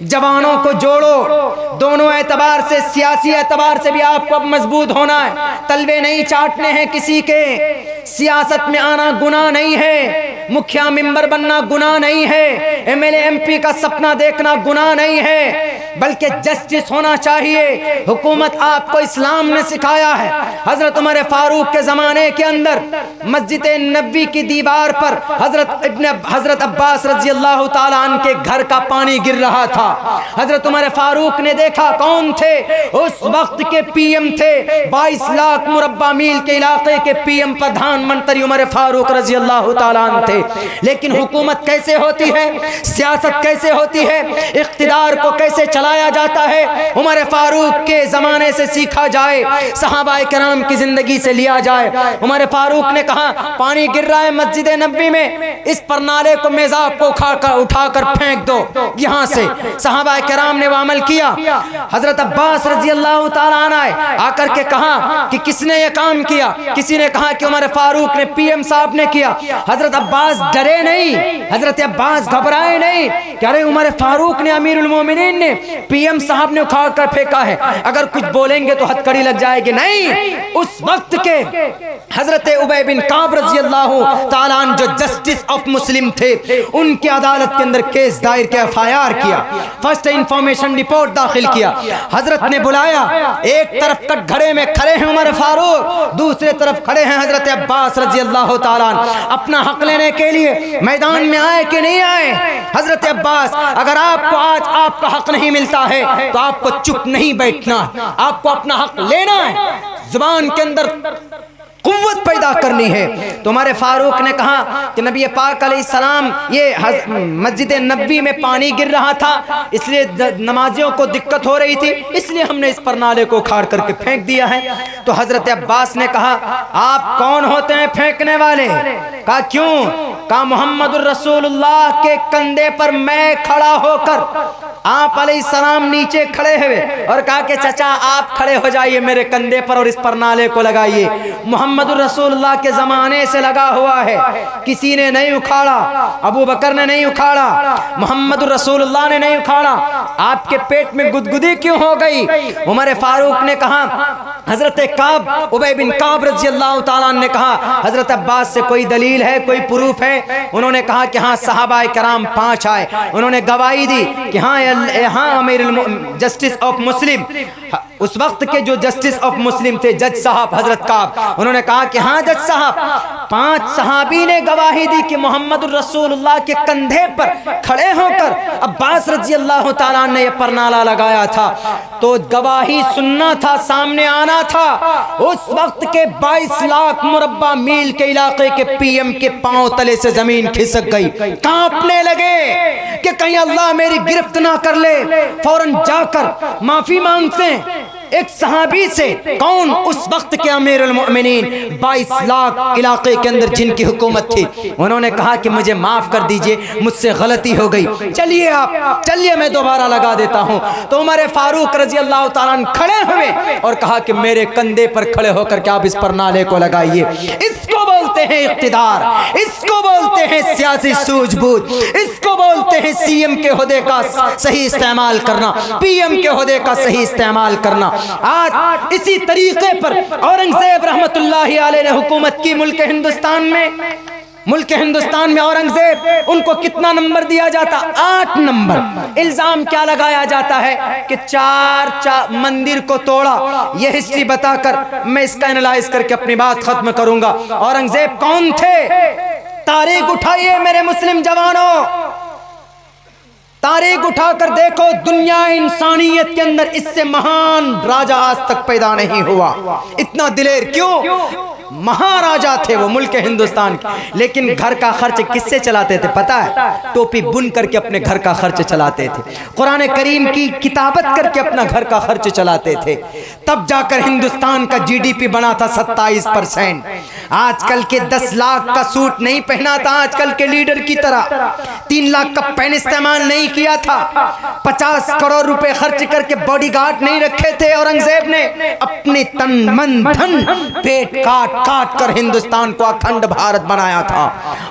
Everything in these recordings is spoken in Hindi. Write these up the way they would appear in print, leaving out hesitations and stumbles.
जवानों को जोड़ो, दोनों एतबार से, सियासी एतबार से भी आपको अब मजबूत होना है। तलवे नहीं चाटने हैं किसी के, सियासत में आना गुनाह नहीं है, मुखिया मिंबर बनना गुनाह नहीं है, एमएलए एमपी का सपना देखना गुनाह नहीं है, बल्कि जस्टिस होना चाहिए। हुकूमत आपको इस्लाम ने सिखाया है। हजरत उमर फारूक के ज़माने के अंदर मस्जिद नबी की दीवार पर हजरत अब्बास रजी अल्लाह ताला अन्हु के घर का पानी गिर रहा था। हजरत उमर फारूक ने देखा, कौन थे उस वक्त के पीएम थे, 22 लाख मुरब्बा मील के इलाके के पीएम प्रधानमंत्री उमर फारूक रजी अल्लाह ताला अन्हु थे। लेकिन हुकूमत कैसे होती है, सियासत कैसे होती है, इख्तिदार को कैसे चलाया जाता है, उमर फारूक के ज़माने से सीखा जाए, सहाबाए किराम की ज़िंदगी से लिया जाए। उमर फारूक ने कहा, पानी गिर रहा है मस्जिद नबी में, इस परनाले को, मेज़ाब को उठाकर फेंक दो यहाँ से। सहाबाए किराम ने वो अमल किया। हजरत अब्बास रजी अल्लाह ताला अन्हु आकर के कहा कि किसने ये काम किया? किसी ने कहा कि उमर फारूक ने, पीएम साहब ने किया। हजरत अब्बास डरे नहीं, हजरत अब्बास घबराए नहीं कि अरे उमर फारूक ने, अमीरुल मोमिनीन ने, पीएम साहब ने उखाड़ कर फेंका है, अगर कुछ बोलेंगे तो हथकड़ी लग जाएगी। नहीं, उस वक्त के हजरत उबय बिन काब रजी अल्लाह ताला अन्हु जो जस्टिस ऑफ मुस्लिम थे, उनकी अदालत के अंदर केस दायर किया, एफआईआर किया, फर्स्ट इंफॉर्मेशन रिपोर्ट दाखिल किया। हजरत ने बुलाया, एक तरफ कटघरे में खड़े हैं उमर फारूक, दूसरे तरफ खड़े हैं हजरत अब्बास रजी अल्लाह ताला अन्हु। अपना हक लेने के लिए मैदान में आए कि नहीं आए? हजरत अब्बास, अगर आपको आज आपका हक नहीं मिलता है तो आपको चुप नहीं बैठना, आपको अपना हक लेना है, जुबान के अंदर कुव्वत पैदा करनी है। तो हमारे फारूक ने कहा कि नबी पाक अलैहिस्सलाम, ये मस्जिद नबी में पानी गिर रहा था, इसलिए नमाजियों को दिक्कत हो रही थी, इसलिए हमने इस परनाले को उखाड़ करके फेंक दिया है। तो हजरत अब्बास ने कहा, आप कौन होते हैं फेंकने वाले? कहा क्यों? कहा मोहम्मदुर रसूलुल्लाह के कंधे पर मैं खड़ा होकर, आप अलैहिस्सलाम नीचे खड़े हुए और कहा कि चाचा आप खड़े हो जाइए मेरे कंधे पर और इस परनाले को लगाइए। मोहम्मदुर रसूलुल्लाह के ज़माने से लगा हुआ है, किसी ने नहीं उखाड़ा, अबू बकर ने नहीं उखाड़ा, मोहम्मदुर रसूलुल्लाह ने नहीं उखाड़ा। आपके पेट में गुदगुदी क्यों हो गई? उमर फारूक ने कहा, हजरत काब, उबय बिन काब रजी अल्लाह ताला अन्हु ने कहा, हजरत अब्बास से कोई दलील है, कोई प्रूफ है? उन्होंने कहा कि हाँ, सहाबाए किराम 5 आए, उन्होंने गवाही दी कि हाँ अमीरुल जस्टिस ऑफ मुस्लिम, उस वक्त के जो जस्टिस ऑफ मुस्लिम थे जज साहब हजरत काब, उन्होंने कहा कि हाँ जज साहब, 5 सहाबी ने गवाही दी कि मोहम्मद रसूलुल्लाह के कंधे पर खड़े होकर अब्बास रजी अल्लाह ताला ने यह परनाला लगाया था। तो गवाही सुनना था, सामने आना था। उस वक्त के 22 लाख मुरब्बा मील के इलाके के पीएम के पांव तले से जमीन खिसक गई, कांपने लगे कि कहीं अल्लाह मेरी गिरफ्त ना कर ले। फौरन जाकर माफी मांगते एक सहाबी से, कौन? उस वक्त के अमीरुल मोमिनीन, 22 लाख इलाके के अंदर जिनकी हुकूमत थी। उन्होंने कहा कि मुझे माफ कर दीजिए, मुझसे गलती हो गई, चलिए आप चलिए, मैं दोबारा लगा देता हूं। तो उमर फारूक रजी अल्लाह ताला अन्हु खड़े हुए और कहा कि मेरे कंधे पर खड़े होकर के आप इस परनाले को लगाइए। इसको बोलते हैं इख्तिदार, इसको बोलते हैं सियासी सूझबूझ, इसको बोलते हैं सीएम के ओहदे का सही इस्तेमाल करना, पीएम के ओहदे का सही इस्तेमाल करना। आज इसी तरीके पर औरंगजेब रहमतुल्लाहि अलैहि ने हुकूमत की मुल्क हिंदुस्तान में औरंगजेब, उनको कितना नंबर दिया जाता? 8 नंबर। इल्जाम क्या लगाया जाता है कि 4 मंदिर को तोड़ा। यह हिस्ट्री बताकर मैं इसका एनालाइज करके अपनी बात खत्म करूंगा। औरंगजेब कौन थे? तारीख उठाइए मेरे मुस्लिम जवानों, तारीख उठाकर देखो, दुनिया इंसानियत के अंदर इससे महान राजा आज तक पैदा नहीं हुआ। इतना दिलेर क्यों? महाराजा थे वो मुल्क हिंदुस्तान के, लेकिन घर का खर्च किससे चलाते थे पता है? टोपी बुन करके अपने घर का खर्च चलाते थे, कुरान करीम की किताबत करके अपना घर का खर्च चलाते थे। तब जाकर हिंदुस्तान का जीडीपी बना था 27%। आजकल के 10 लाख का सूट नहीं पहना था आजकल के लीडर की तरह, 3 लाख का पेन इस्तेमाल नहीं किया था। 50 करोड़ रुपए खर्च करके बॉडीगार्ड नहीं रखे थे औरंगजेब ने। अपने तन मन धन पेट काट काट कर हिंदुस्तान को अखंड भारत बनाया था।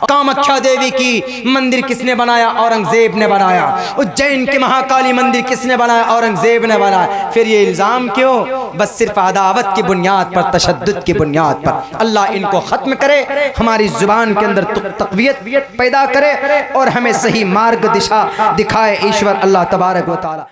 कामाख्या देवी की मंदिर किसने बनाया? औरंगजेब ने बनाया। उज्जैन के महाकाली मंदिर किसने बनाया? औरंगजेब ने बनाया। फिर ये इल्जाम क्यों? बस सिर्फ अदावत की बुनियाद पर, तशद्दुद की बुनियाद पर। अल्लाह इनको खत्म करे, हमारी जुबान के अंदर तक़वियत पैदा करे और हमें सही मार्ग दिशा दिखाए ईश्वर अल्लाह तबारक व तआला।